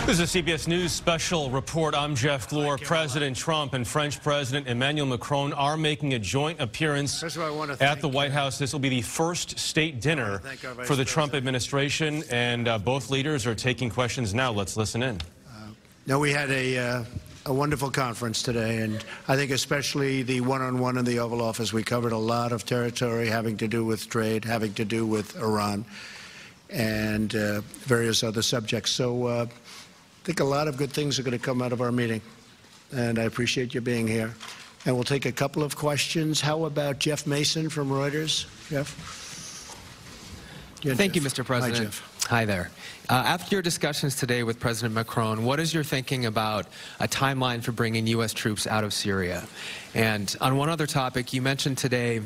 This is a CBS News special report. I'm Jeff Glor. President Trump and French President Emmanuel Macron are making a joint appearance at the White House. This will be the first state dinner for the Trump administration, and both leaders are taking questions now. Let's listen in. No, we had a wonderful conference today, and I think especially the one-on-one in the Oval Office, we covered a lot of territory having to do with trade, having to do with Iran, and various other subjects. So I think a lot of good things are going to come out of our meeting, and I appreciate you being here. And we'll take a couple of questions. How about Jeff Mason from Reuters? Jeff? Yeah, Thank Jeff. you, Mr. President. Hi, Jeff. Hi there. After your discussions today with President Macron, what is your thinking about a timeline for bringing U.S. troops out of Syria? And on one other topic, you mentioned today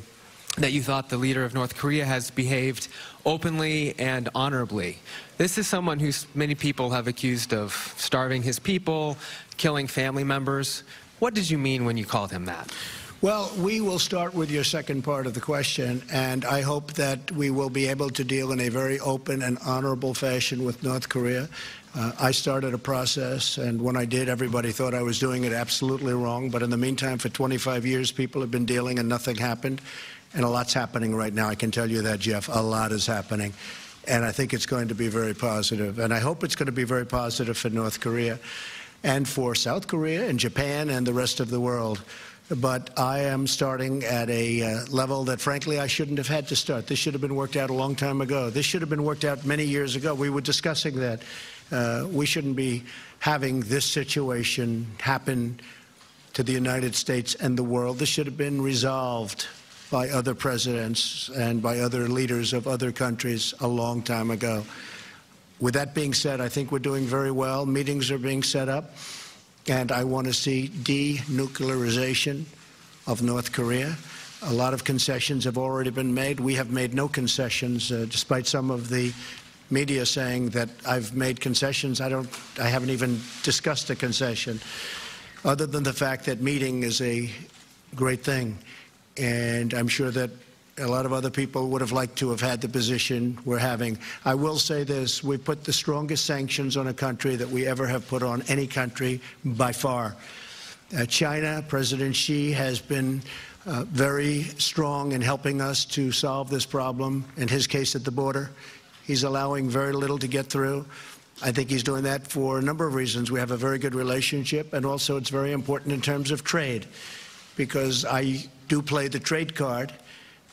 that you thought the leader of North Korea has behaved openly and honorably. This is someone who many people have accused of starving his people, killing family members. What did you mean when you called him that? Well, we will start with your second part of the question, and I hope that we will be able to deal in a very open and honorable fashion with North Korea. I started a process, and when I did, everybody thought I was doing it absolutely wrong. But in the meantime, for 25 years, people have been dealing and nothing happened. And a lot's happening right now. I can tell you that, Jeff. A lot is happening. And I think it's going to be very positive. And I hope it's going to be very positive for North Korea and for South Korea and Japan and the rest of the world. But I am starting at a level that, frankly, I shouldn't have had to start. This should have been worked out a long time ago. This should have been worked out many years ago. We were discussing that. We shouldn't be having this situation happen to the United States and the world. This should have been resolved by other presidents and by other leaders of other countries a long time ago. With that being said, I think we're doing very well. Meetings are being set up, and I want to see denuclearization of North Korea. A lot of concessions have already been made. We have made no concessions, despite some of the media saying that I've made concessions. I haven't even discussed a concession, other than the fact that meeting is a great thing. And I'm sure that a lot of other people would have liked to have had the position we're having. I will say this: we put the strongest sanctions on a country that we ever have put on any country by far. China, President Xi has been very strong in helping us to solve this problem, in his case at the border. He's allowing very little to get through. I think he's doing that for a number of reasons. We have a very good relationship, and also it's very important in terms of trade, because I do play the trade card.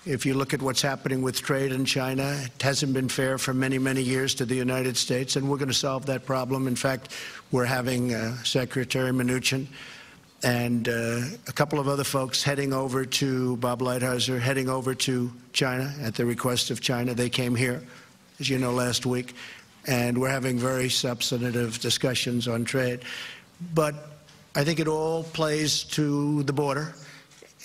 If you look at what's happening with trade in China, it hasn't been fair for many, many years to the United States, and we're going to solve that problem. In fact, we're having Secretary Mnuchin and a couple of other folks heading over to, Bob Lighthizer, heading over to China at the request of China. They came here, as you know, last week, and we're having very substantive discussions on trade. But I think it all plays to the border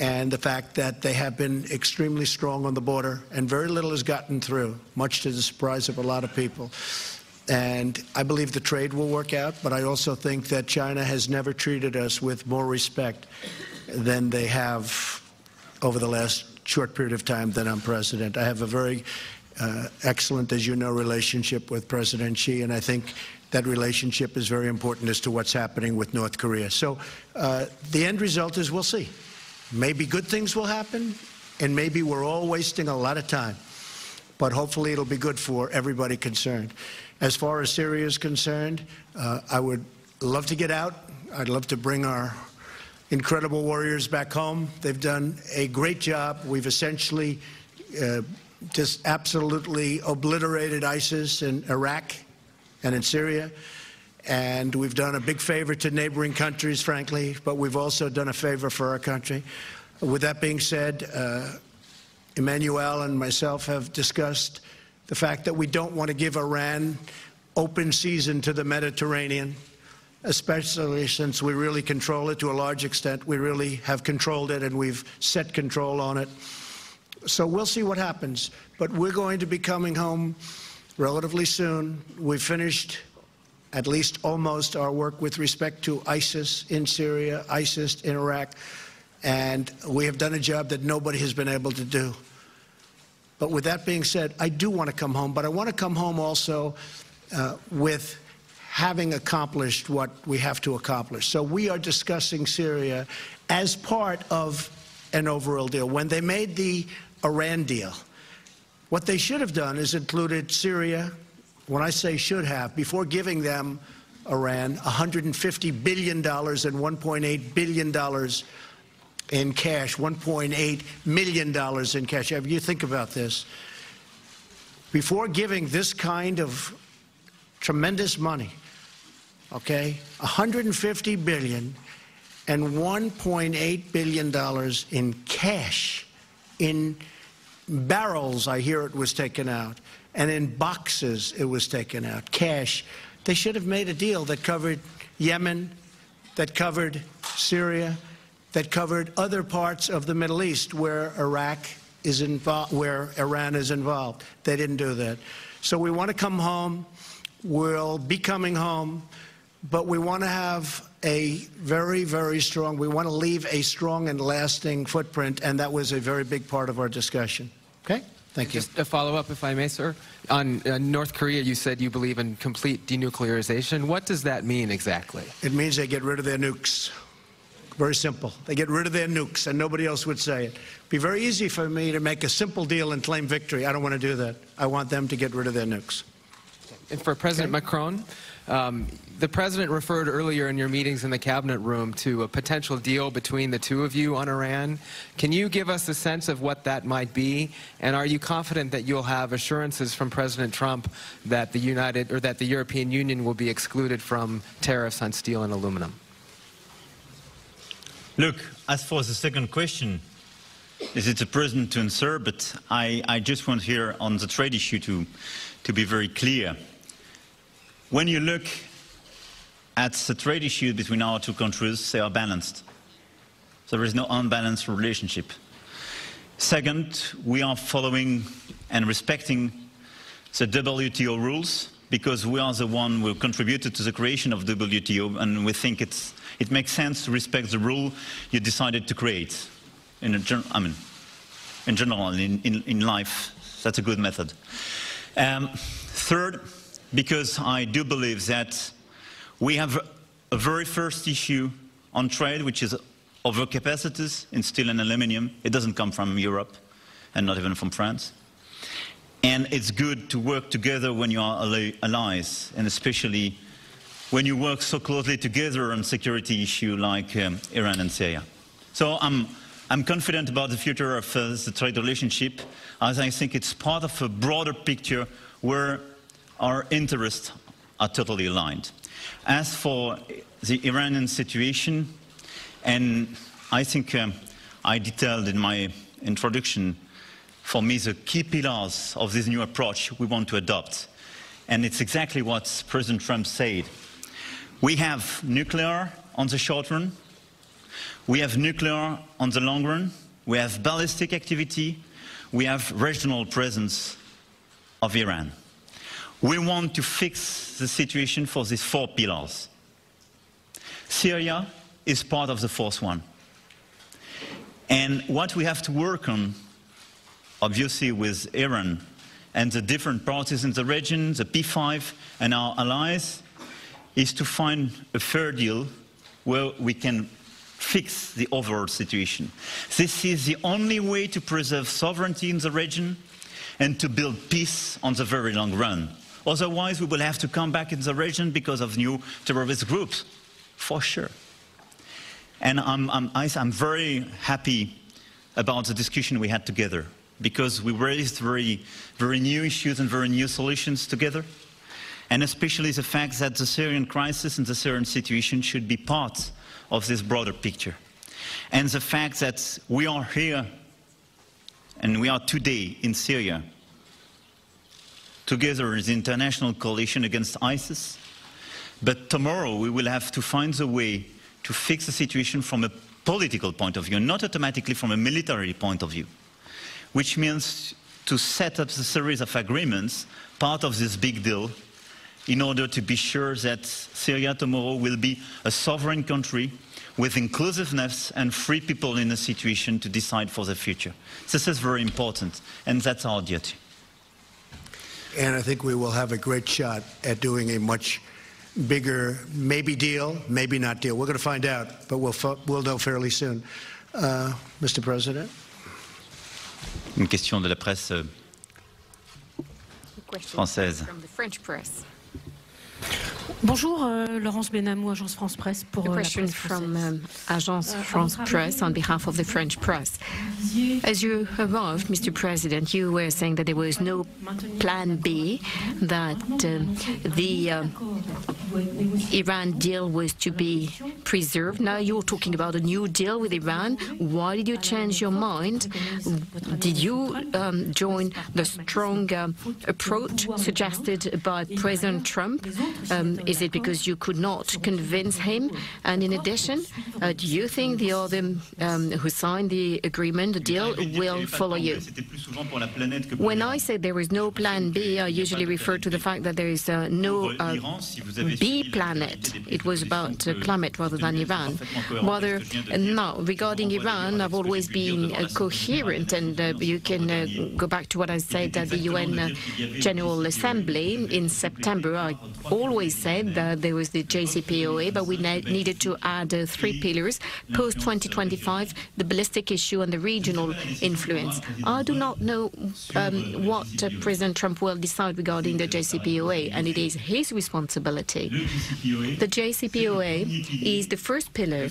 and the fact that they have been extremely strong on the border, and very little has gotten through, much to the surprise of a lot of people. And I believe the trade will work out, but I also think that China has never treated us with more respect than they have over the last short period of time that I'm president. I have a very excellent, as you know, relationship with President Xi, and I think that relationship is very important as to what's happening with North Korea. So the end result is we'll see. Maybe good things will happen, and maybe we're all wasting a lot of time. But hopefully it'll be good for everybody concerned. As far as Syria is concerned, I would love to get out. I'd love to bring our incredible warriors back home. They've done a great job. We've essentially just absolutely obliterated ISIS in Iraq and in Syria. And we've done a big favor to neighboring countries, frankly, but we've also done a favor for our country. With that being said, Emmanuel and myself have discussed the fact that we don't want to give Iran open season to the Mediterranean, especially since we really control it to a large extent. We really have controlled it, and we've set control on it. So we'll see what happens. But we're going to be coming home relatively soon. We've finished at least almost our work with respect to ISIS in Syria, ISIS in Iraq, and we have done a job that nobody has been able to do. But with that being said, I do want to come home, but I want to come home also with having accomplished what we have to accomplish. So we are discussing Syria as part of an overall deal. When they made the Iran deal, what they should have done is included Syria. When I say should have, before giving them Iran $150 billion and $1.8 billion in cash, $1.8 million in cash. If you think about this, before giving this kind of tremendous money, okay, $150 billion and $1.8 billion in cash, in barrels, I hear it was taken out, and in boxes it was taken out, cash. They should have made a deal that covered Yemen, that covered Syria, that covered other parts of the Middle East where Iraq is involved, where Iran is involved. They didn't do that. So we want to come home. We'll be coming home, but we want to have a very, very strong, we want to leave a strong and lasting footprint, and that was a very big part of our discussion. Okay? Thank you. Just a follow-up, if I may, sir. On North Korea, you said you believe in complete denuclearization. What does that mean exactly? It means they get rid of their nukes. Very simple. They get rid of their nukes, and nobody else would say it. It'd be very easy for me to make a simple deal and claim victory. I don't want to do that. I want them to get rid of their nukes. And for President Macron, the president referred earlier in your meetings in the cabinet room to a potential deal between the two of you on Iran. Can you give us a sense of what that might be? And are you confident that you'll have assurances from President Trump that the European Union will be excluded from tariffs on steel and aluminum? Look, as for the second question, is it the president to answer? But I just want here on the trade issue to be very clear. When you look at the trade issue between our two countries, they are balanced. There is no unbalanced relationship. Second, we are following and respecting the WTO rules because we are the one who contributed to the creation of WTO, and we think it makes sense to respect the rule you decided to create. In general, in life, that's a good method. Third, because I do believe that we have a very first issue on trade, which is overcapacities in steel and aluminium. It doesn't come from Europe, and not even from France. And it's good to work together when you are allies, and especially when you work so closely together on security issues like Iran and Syria. So I'm confident about the future of the trade relationship, as I think it's part of a broader picture where our interests are totally aligned. As for the Iranian situation, and I think I detailed in my introduction, for me, the key pillars of this new approach we want to adopt. And it's exactly what President Trump said. We have nuclear on the short run. We have nuclear on the long run. We have ballistic activity. We have regional presence of Iran. We want to fix the situation for these four pillars. Syria is part of the fourth one. And what we have to work on, obviously with Iran and the different parties in the region, the P5 and our allies, is to find a fair deal where we can fix the overall situation. This is the only way to preserve sovereignty in the region and to build peace on the very long run. Otherwise, we will have to come back in the region because of new terrorist groups, for sure. And I'm very happy about the discussion we had together, because we raised very new issues and very new solutions together, and especially the fact that the Syrian crisis and the Syrian situation should be part of this broader picture. And the fact that we are here, and we are today in Syria, together as the international coalition against ISIS, but tomorrow we will have to find a way to fix the situation from a political point of view, not automatically from a military point of view, which means to set up a series of agreements, part of this big deal, in order to be sure that Syria tomorrow will be a sovereign country with inclusiveness and free people in a situation to decide for the future. This is very important, and that's our duty. And I think we will have a great shot at doing a much bigger, maybe deal, maybe not deal. We're going to find out, but we'll know fairly soon. Mr. President? Une question de la presse française. From the French press. Bonjour, Laurence Benamou, Agence France Presse pour A la question presse from française. Agence France Presse on behalf of the French press. As you arrived, Mr. President, you were saying that there was no plan B, that the Iran deal was to be preserved. Now you're talking about a new deal with Iran. Why did you change your mind? Did you join the strong approach suggested by President Trump? Is it because you could not convince him? And in addition, do you think the other who signed the agreement, the deal, will follow you? When I say there is no plan B, I usually refer to the fact that there is no B planet. It was about climate rather than Iran. Now, regarding Iran, I've always been coherent, and you can go back to what I said at the UN General Assembly in September. I always said that there was the JCPOA, but we needed to add 3 pillars: post-2025, the ballistic issue, and the regional influence. I do not know what President Trump will decide regarding the JCPOA, and it is his responsibility. The JCPOA is the first pillar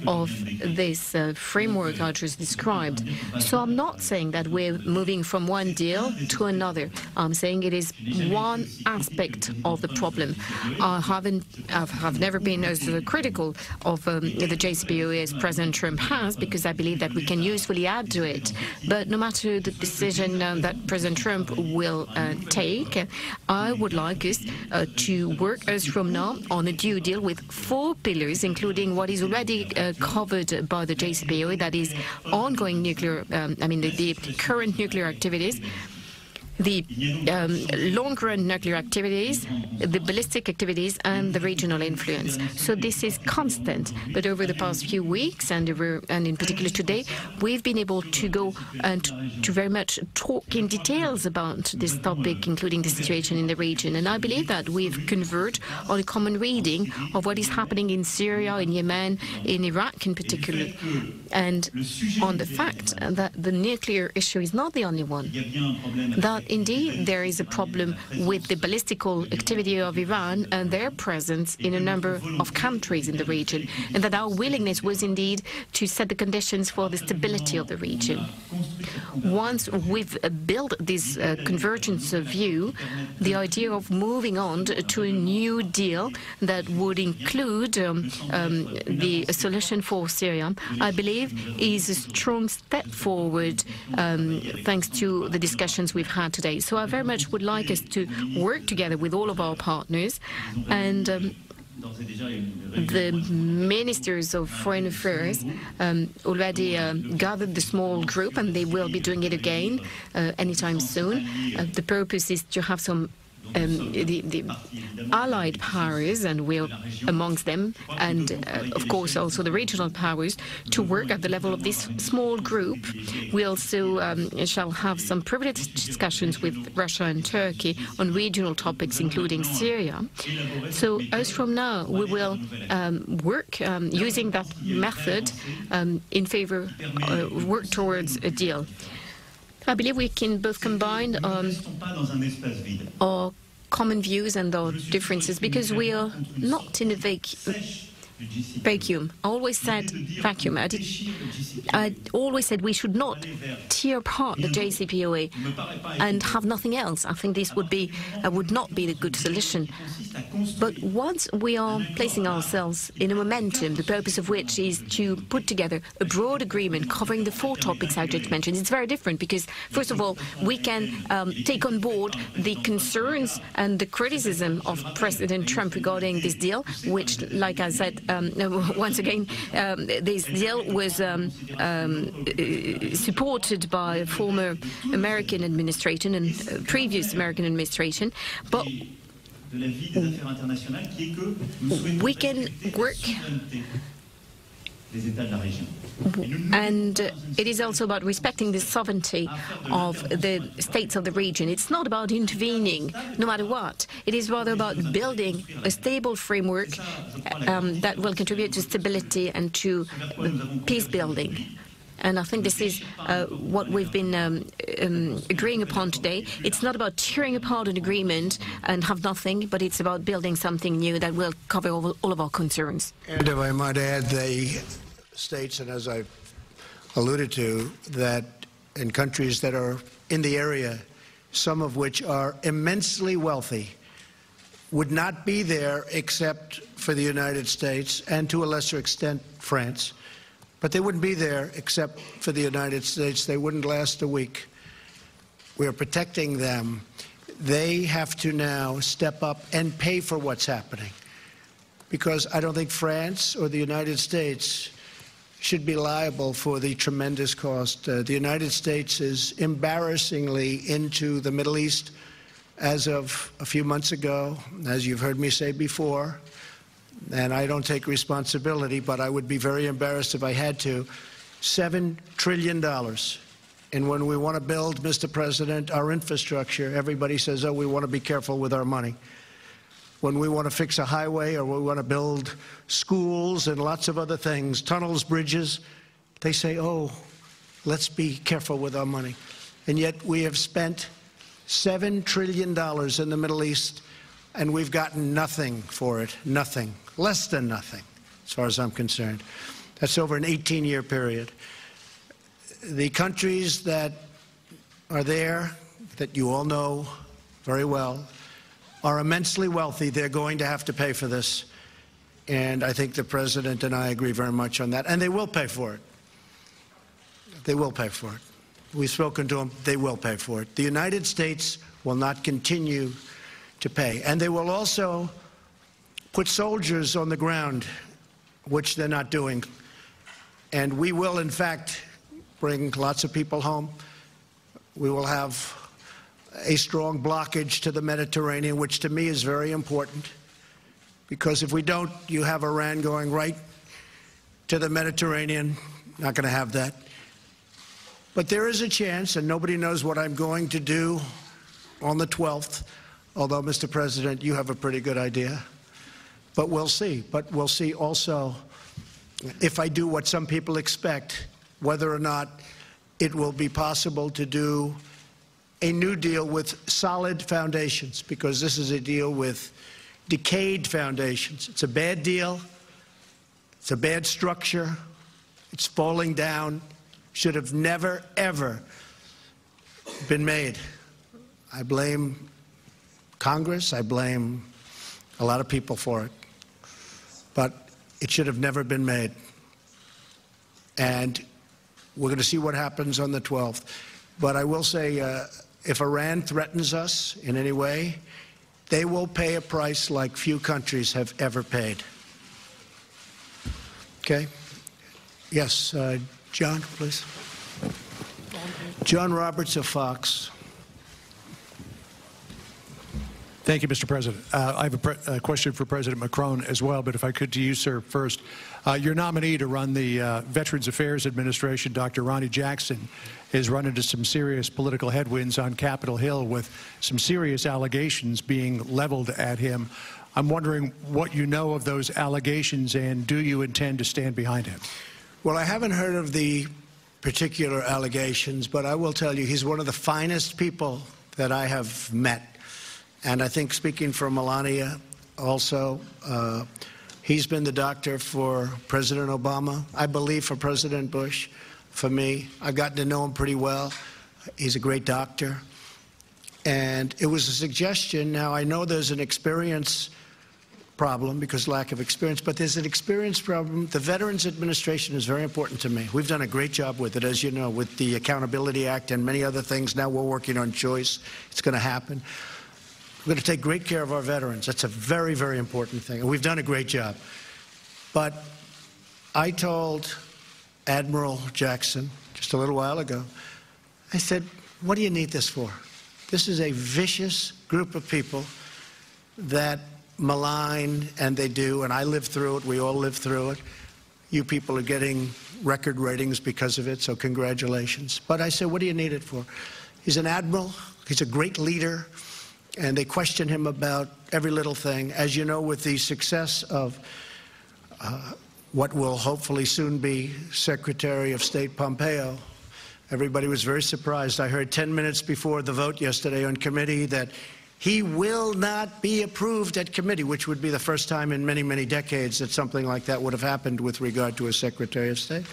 of this framework I just described. So I'm not saying that we're moving from one deal to another. I'm saying it is one aspect of the problem. I've never been as critical of the JCPOA as President Trump has, because I believe that we can usefully add to it. But no matter the decision that President Trump will take, I would like us to work as from now on a new deal with 4 pillars, including what is already covered by the JCPOA, that is ongoing nuclear, the current nuclear activities, the long-run nuclear activities, the ballistic activities, and the regional influence. So this is constant. But over the past few weeks, and in particular today, we've been able to go and to very much talk in details about this topic, including the situation in the region. And I believe that we've converged on a common reading of what is happening in Syria, in Yemen, in Iraq in particular, and on the fact that the nuclear issue is not the only one. That indeed there is a problem with the ballistical activity of Iran and their presence in a number of countries in the region, and that our willingness was indeed to set the conditions for the stability of the region. Once we've built this convergence of view, the idea of moving on to a new deal that would include the solution for Syria, I believe, is a strong step forward thanks to the discussions we've had today. So I very much would like us to work together with all of our partners, and the ministers of foreign affairs already gathered the small group, and they will be doing it again anytime soon. The purpose is to have some the allied powers, and we're amongst them, and of course also the regional powers, to work at the level of this small group. We also shall have some privileged discussions with Russia and Turkey on regional topics, including Syria. So as from now, we will work using that method in favor, work towards a deal. I believe we can both combine our common views and our differences, because we are not in a vacuum. I always said vacuum. I always said we should not tear apart the JCPOA and have nothing else. I think this would not be the good solution. But once we are placing ourselves in a momentum, the purpose of which is to put together a broad agreement covering the 4 topics I just mentioned, it's very different, because, first of all, we can take on board the concerns and the criticism of President Trump regarding this deal, which, like I said, once again, this deal was supported by a former American administration and previous American administration. But we can work And it is also about respecting the sovereignty of the states of the region. It's not about intervening, no matter what. It is rather about building a stable framework that will contribute to stability and to peace building. And I think this is what we've been agreeing upon today. It's not about tearing apart an agreement and have nothing, but it's about building something new that will cover all of our concerns. And if I might add, the states, and as I've alluded to, that in countries that are in the area, some of which are immensely wealthy, would not be there except for the United States and to a lesser extent France. But they wouldn't be there except for the United States. They wouldn't last a week. We are protecting them. They have to now step up and pay for what's happening. Because I don't think France or the United States should be liable for the tremendous cost. The United States is embarrassingly into the Middle East as of a few months ago, as you've heard me say before. And I don't take responsibility, but I would be very embarrassed if I had to. $7 trillion. And when we want to build, Mr. President, our infrastructure, everybody says, oh, we want to be careful with our money. When we want to fix a highway or we want to build schools and lots of other things, tunnels, bridges, they say, oh, let's be careful with our money. And yet we have spent $7 trillion in the Middle East, and we've gotten nothing for it, nothing, less than nothing, as far as I'm concerned. That's over an 18-year period. The countries that are there, that you all know very well, are immensely wealthy. They're going to have to pay for this. And I think the President and I agree very much on that. And they will pay for it. They will pay for it. We've spoken to them. They will pay for it. The United States will not continue to pay. And they will also put soldiers on the ground, which they're not doing. And we will, in fact, bring lots of people home. We will have a strong blockage to the Mediterranean, which to me is very important. Because if we don't, you have Iran going right to the Mediterranean. Not going to have that. But there is a chance, and nobody knows what I'm going to do on the 12th, although, Mr. President, you have a pretty good idea. But we'll see. But we'll see also if I do what some people expect, whether or not it will be possible to do a new deal with solid foundations, because this is a deal with decayed foundations. It's a bad deal. It's a bad structure. It's falling down. Should have never, ever been made. I blame Congress. I blame a lot of people for it. But it should have never been made. And we're going to see what happens on the 12th. But I will say, if Iran threatens us in any way, they will pay a price like few countries have ever paid. Okay? Yes, John, please. John Roberts of Fox. Thank you, Mr. President. I have a question for President Macron as well, but if I could to you, sir, first. Your nominee to run the Veterans Affairs Administration, Dr. Ronny Jackson, has run into some serious political headwinds on Capitol Hill with some serious allegations being leveled at him. I'm wondering what you know of those allegations, and do you intend to stand behind him? Well, I haven't heard of the particular allegations, but I will tell you he's one of the finest people that I have met. And I think, speaking for Melania also, he's been the doctor for President Obama, I believe for President Bush, for me. I've gotten to know him pretty well. He's a great doctor. And it was a suggestion. Now, I know there's an experience problem because lack of experience, but there's an experience problem. The Veterans Administration is very important to me. We've done a great job with it, as you know, with the Accountability Act and many other things. Now we're working on choice. It's going to happen. We're going to take great care of our veterans. That's a very, very important thing, and we've done a great job. But I told Admiral Jackson just a little while ago, I said, what do you need this for? This is a vicious group of people that malign, and they do, and I lived through it, we all lived through it. You people are getting record ratings because of it, so congratulations. But I said, what do you need it for? He's an admiral. He's a great leader. And they question him about every little thing. As you know, with the success of what will hopefully soon be Secretary of State Pompeo, everybody was very surprised. I heard 10 minutes before the vote yesterday on committee that he will not be approved at committee, which would be the first time in many, many decades that something like that would have happened with regard to a Secretary of State.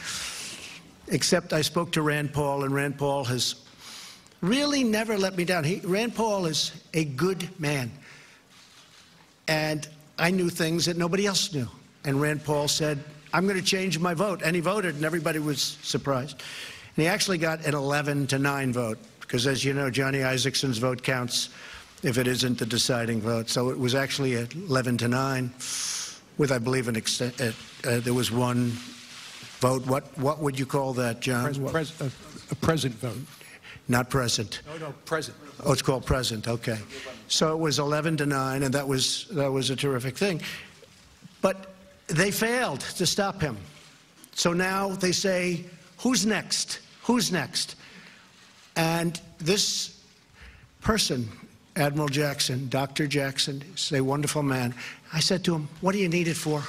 Except I spoke to Rand Paul, and Rand Paul has really never let me down. Rand Paul is a good man. And I knew things that nobody else knew. And Rand Paul said, I'm going to change my vote. And he voted, and everybody was surprised. And he actually got an 11-9 vote, because as you know, Johnny Isaacsen's vote counts if it isn't the deciding vote. So it was actually 11-9 with, I believe, there was one vote. What would you call that, John? A present vote. Not present. No, present. Oh, it's called present. Okay. So it was 11-9, and that was a terrific thing. But they failed to stop him. So now they say, who's next? Who's next? And this person, Admiral Jackson, Dr. Jackson, is a wonderful man. I said to him, what do you need it for?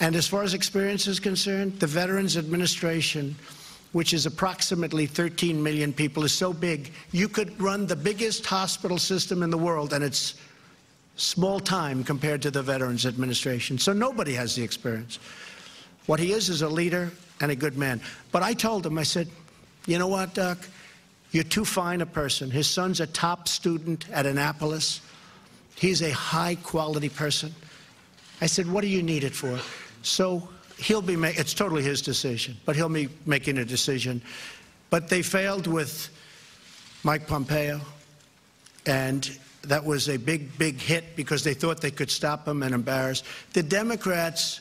And as far as experience is concerned, the Veterans Administration, which is approximately 13 million people, is so big, you could run the biggest hospital system in the world, and it's small time compared to the Veterans Administration. So nobody has the experience. What he is a leader and a good man. But I told him, I said, you know what, Doc? You're too fine a person. His son's a top student at Annapolis. He's a high-quality person. I said, what do you need it for? So he'll be it's totally his decision, but he'll be making a decision. But they failed with Mike Pompeo, and that was a big, big hit because they thought they could stop him and embarrass. The Democrats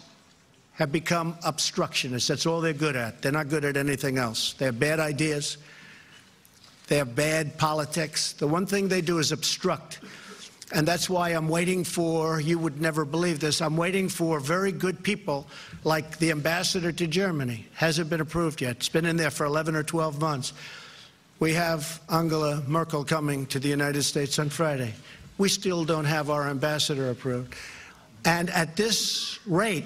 have become obstructionists. That's all they're good at. They're not good at anything else. They have bad ideas. They have bad politics. The one thing they do is obstruct. And that's why I'm waiting for, you would never believe this, I'm waiting for very good people like the ambassador to Germany. Hasn't been approved yet. It's been in there for 11 or 12 months. We have Angela Merkel coming to the United States on Friday. We still don't have our ambassador approved. And at this rate,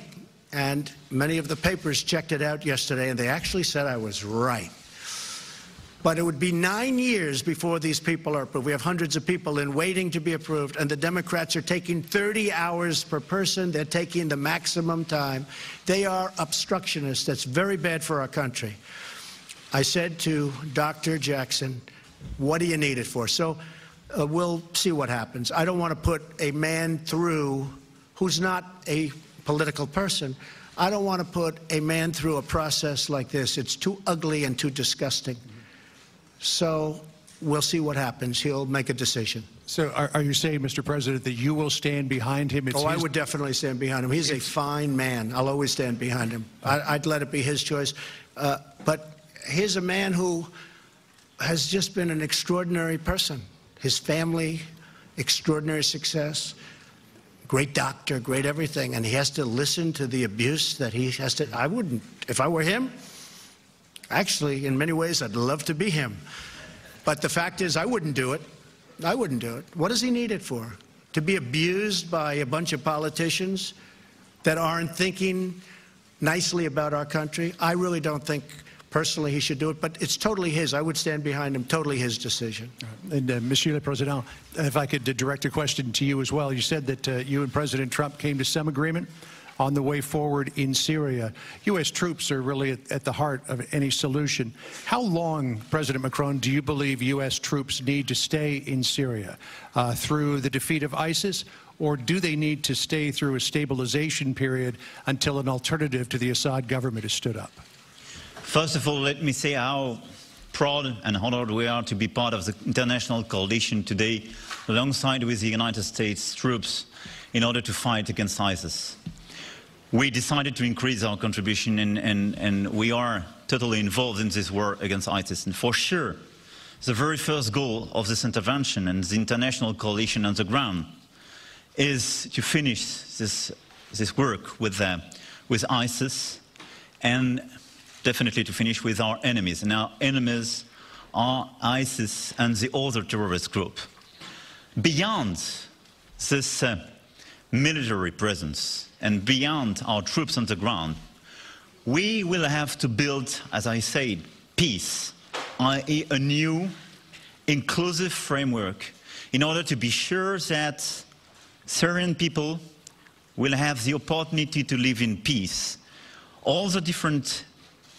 and many of the papers checked it out yesterday, and they actually said I was right. But it would be 9 years before these people are approved. We have hundreds of people in waiting to be approved, and the Democrats are taking 30 hours per person. They're taking the maximum time. They are obstructionists. That's very bad for our country. I said to Dr. Jackson, what do you need it for? So we'll see what happens. I don't want to put a man through who's not a political person. I don't want to put a man through a process like this. It's too ugly and too disgusting. So we'll see what happens. He'll make a decision. So are you saying, Mr. President, that you will stand behind him? I would definitely stand behind him. He's a fine man. I'll always stand behind him. I'd let it be his choice. But here's a man who has just been an extraordinary person. His family, extraordinary success, great doctor, great everything. And he has to listen to the abuse that he has to. I wouldn't, if I were him. Actually, in many ways, I'd love to be him. But the fact is, I wouldn't do it. I wouldn't do it. What does he need it for? To be abused by a bunch of politicians that aren't thinking nicely about our country? I really don't think, personally, he should do it. But it's totally his. I would stand behind him. Totally his decision. And, Monsieur le Président, if I could direct a question to you as well. You said that you and President Trump came to some agreement on the way forward in Syria. U.S. troops are really at the heart of any solution. How long, President Macron, do you believe U.S. troops need to stay in Syria? Through the defeat of ISIS, or do they need to stay through a stabilization period until an alternative to the Assad government is stood up? First of all, let me say how proud and honored we are to be part of the international coalition today, alongside with the United States troops, in order to fight against ISIS. We decided to increase our contribution, and we are totally involved in this war against ISIS. And for sure, the very first goal of this intervention and the international coalition on the ground is to finish this work with with ISIS, and definitely to finish with our enemies. And our enemies are ISIS and the other terrorist group. Beyond this military presence and beyond our troops on the ground, we will have to build, as I said, peace, i.e. a new inclusive framework in order to be sure that Syrian people will have the opportunity to live in peace. All the different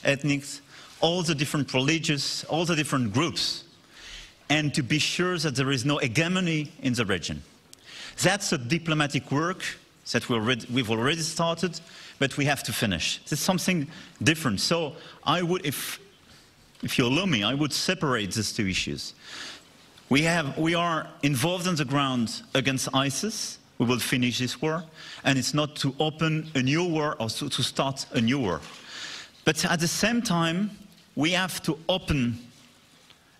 ethnics, all the different religions, all the different groups, and to be sure that there is no hegemony in the region. That's a diplomatic work that we've already started, but we have to finish. It's something different. So I would, if you allow me, I would separate these two issues. We are involved on the ground against ISIS. We will finish this war, and it's not to open a new war or to start a new war. But at the same time, we have to open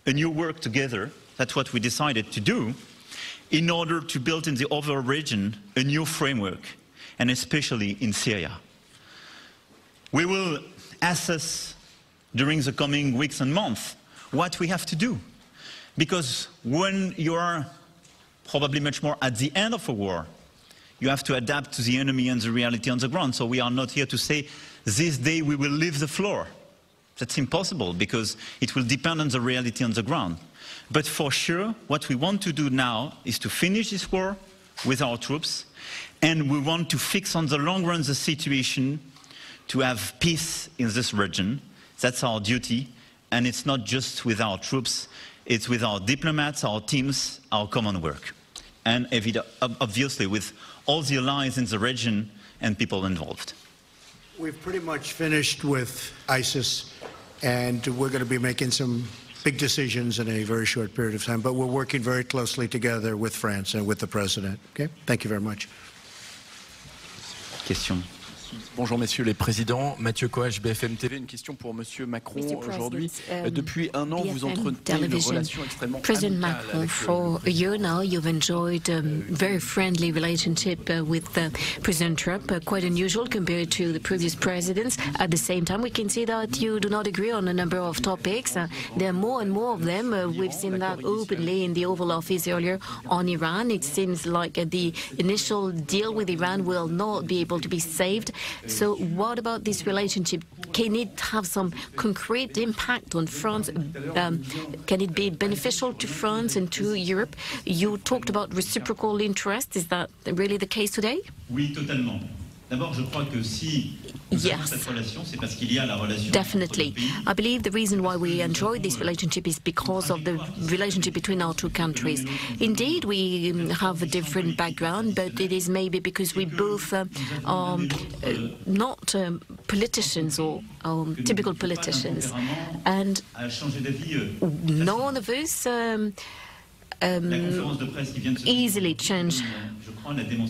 a new work together. That's what we decided to do, in order to build in the overall region a new framework, and especially in Syria. We will assess during the coming weeks and months what we have to do. Because when you are probably much more at the end of a war, you have to adapt to the enemy and the reality on the ground. So we are not here to say, this day we will leave the floor. That's impossible, because it will depend on the reality on the ground. But for sure, what we want to do now is to finish this war with our troops, and we want to fix on the long run the situation to have peace in this region. That's our duty, and it's not just with our troops, it's with our diplomats, our teams, our common work. And obviously with all the allies in the region and people involved. We've pretty much finished with ISIS, and we're going to be making some big decisions in a very short period of time, but we're working very closely together with France and with the President. Okay? Thank you very much. Question. Bonjour messieurs les présidents, Mathieu Coach, BFM TV, une question pour monsieur Macron aujourd'hui. Depuis un an, vous entretenez une relation extrêmement President Macron, for a year now, you've enjoyed a very friendly relationship with President Trump, quite unusual compared to the previous presidents. At the same time, we can see that you do not agree on a number of topics. There are more and more of them. We've seen that openly in the Oval Office earlier on Iran. It seems like the initial deal with Iran will not be able to be saved. So what about this relationship? Can it have some concrete impact on France? Can it be beneficial to France and to Europe? You talked about reciprocal interest. Is that really the case today? Oui, totalement. Yes, definitely. I believe the reason why we enjoy this relationship is because of the relationship between our two countries. Indeed, we have a different background, but it is maybe because we both are not politicians or typical politicians. And none of us easily change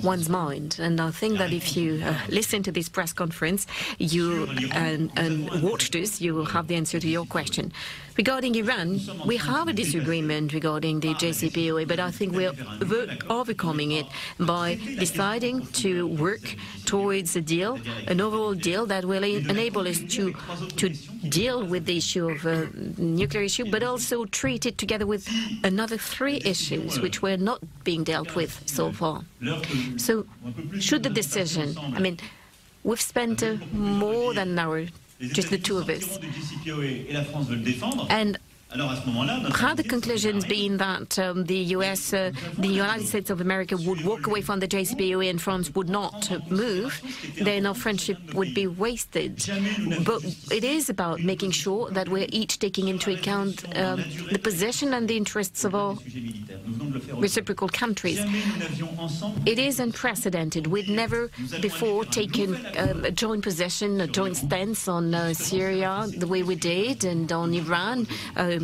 one's mind. And I think that if you listen to this press conference and watch this, you will have the answer to your question. Regarding Iran, we have a disagreement regarding the JCPOA, but I think we're overcoming it by deciding to work towards a deal, an overall deal that will enable us to deal with the issue of nuclear issue, but also treat it together with another 3 issues which were not being dealt with so far. So, should the decision, I mean, we've spent more than an hour, just the two of us, and had the conclusions been that the United States of America would walk away from the JCPOA and France would not move, then our friendship would be wasted. But it is about making sure that we're each taking into account the position and the interests of our reciprocal countries. It is unprecedented. We'd never before taken a joint position, a joint stance on Syria the way we did, and on Iran,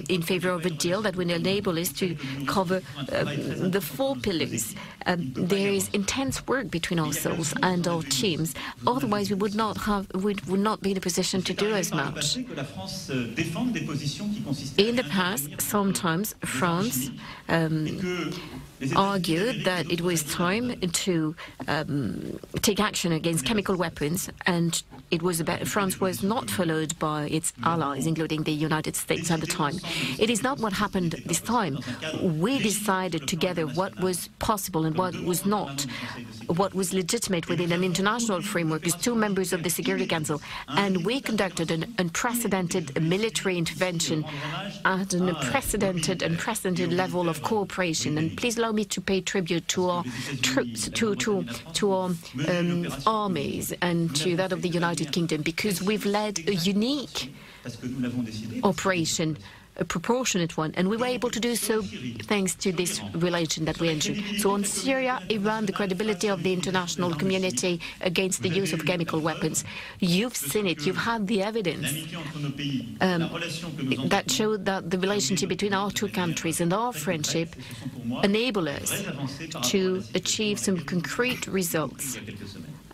in favor of a deal that would enable us to cover the 4 pillars. There is intense work between ourselves and our teams. Otherwise, we would not be in a position to do as much. In the past, sometimes France argued that it was time to take action against chemical weapons, and France was not followed by its allies, including the United States at the time. It is not what happened this time. We decided together what was possible and what was not, what was legitimate within an international framework as two members of the Security Council, and we conducted an unprecedented military intervention at an unprecedented level of cooperation. And please allow me to pay tribute to our troops, to our armies, and to that of the United Kingdom, because we've led a unique operation, a proportionate one, and we were able to do so thanks to this relation that we entered. So on Syria, Iran, the credibility of the international community against the use of chemical weapons, you've seen it, you've had the evidence that showed that the relationship between our two countries and our friendship enable us to achieve some concrete results.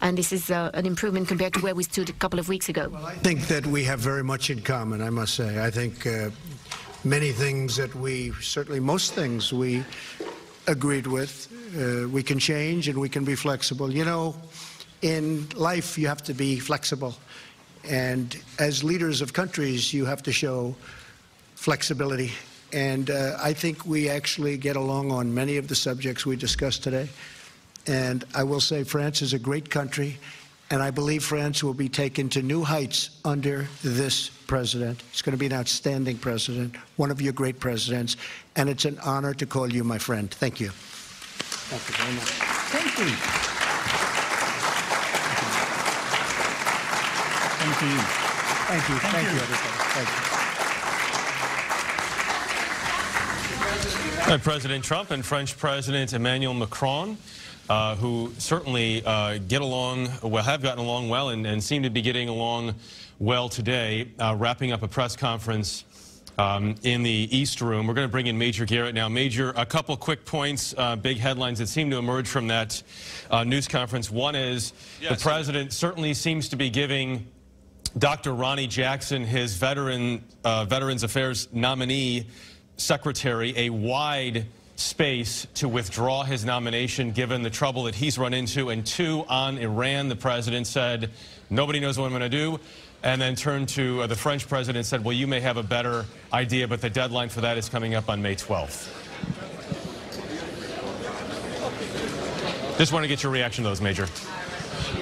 And this is an improvement compared to where we stood a couple of weeks ago. Well, I think that we have very much in common, I must say. I think many things that certainly most things we agreed with. We can change and we can be flexible. You know, in life you have to be flexible. And as leaders of countries, you have to show flexibility. And I think we actually get along on many of the subjects we discussed today. And I will say France is a great country, and I believe France will be taken to new heights under this president. He's going to be an outstanding president, one of your great presidents, and it's an honor to call you my friend. Thank you. Thank you very much. Thank you. Thank you. Thank you. Thank you, everybody. Thank you. President Trump and French President Emmanuel Macron, who certainly have gotten along well and seem to be getting along well today, wrapping up a press conference in the East Room. We're going to bring in Major Garrett now. Major, a couple quick points, big headlines that seem to emerge from that news conference. One is the president certainly seems to be giving Dr. Ronny Jackson, his Veterans Affairs nominee secretary, a wide space to withdraw his nomination given the trouble that he's run into. And two, on Iran, the president said, nobody knows what I'm going to do. And then turned to the French president and said, well, you may have a better idea, but the deadline for that is coming up on May 12th. Just want to get your reaction to those, Major.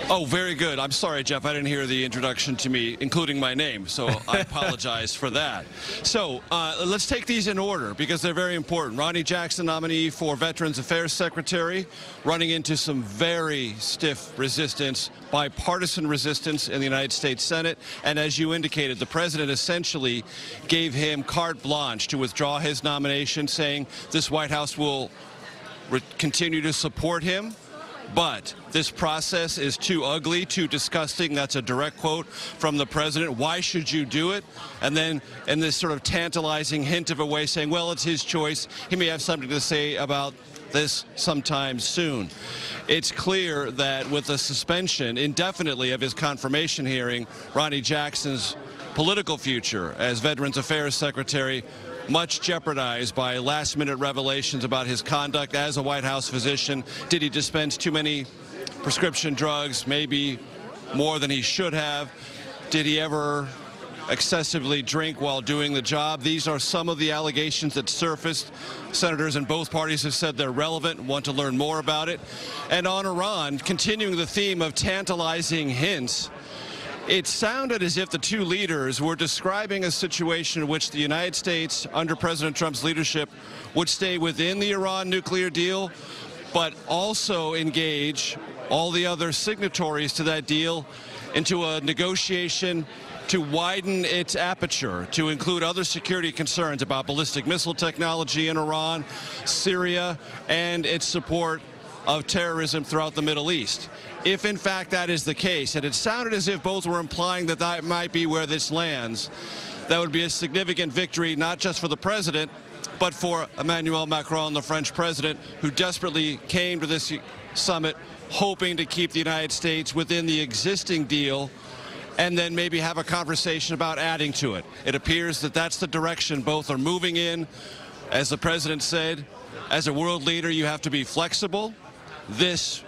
Oh, very good. I'm sorry, Jeff. I didn't hear the introduction to me, including my name, so I apologize for that. So let's take these in order because they're very important. Ronny Jackson, nominee for Veterans Affairs Secretary, running into some very stiff resistance, bipartisan resistance in the United States Senate. And as you indicated, the president essentially gave him carte blanche to withdraw his nomination, saying this White House will continue to support him. But this process is too ugly, too disgusting. That's a direct quote from the president. Why should you do it? And then in this sort of tantalizing hint of a way saying, well, it's his choice. He may have something to say about this sometime soon. It's clear that with the suspension indefinitely of his confirmation hearing, Ronny Jackson's political future as Veterans Affairs Secretary much jeopardized by last-minute revelations about his conduct as a White House physician. Did he dispense too many prescription drugs, maybe more than he should have? Did he ever excessively drink while doing the job? These are some of the allegations that surfaced. Senators in both parties have said they're relevant and want to learn more about it. And on Iran, continuing the theme of tantalizing hints, it sounded as if the two leaders were describing a situation in which the United States, under President Trump's leadership, would stay within the Iran nuclear deal, but also engage all the other signatories to that deal into a negotiation to widen its aperture, to include other security concerns about ballistic missile technology in Iran, Syria, and its support of terrorism throughout the Middle East. If, in fact, that is the case, and it sounded as if both were implying that that might be where this lands, that would be a significant victory, not just for the president, but for Emmanuel Macron, the French president, who desperately came to this summit hoping to keep the United States within the existing deal and then maybe have a conversation about adding to it. It appears that that's the direction both are moving in. As the president said, as a world leader, you have to be flexible. This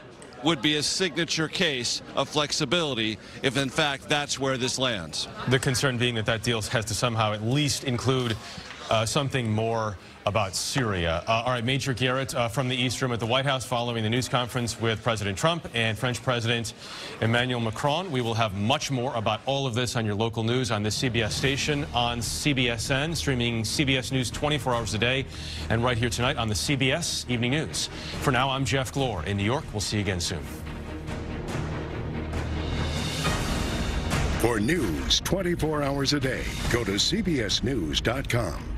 would be a signature case of flexibility if, in fact, that's where this lands. The concern being that that deal has to somehow at least include something more about Syria. All right, Major Garrett from the East Room at the White House following the news conference with President Trump and French President Emmanuel Macron. We will have much more about all of this on your local news on this CBS station, on CBSN, streaming CBS News 24 hours a day, and right here tonight on the CBS Evening News. For now, I'm Jeff Glor in New York. We'll see you again soon. For news 24 hours a day, go to CBSNews.com.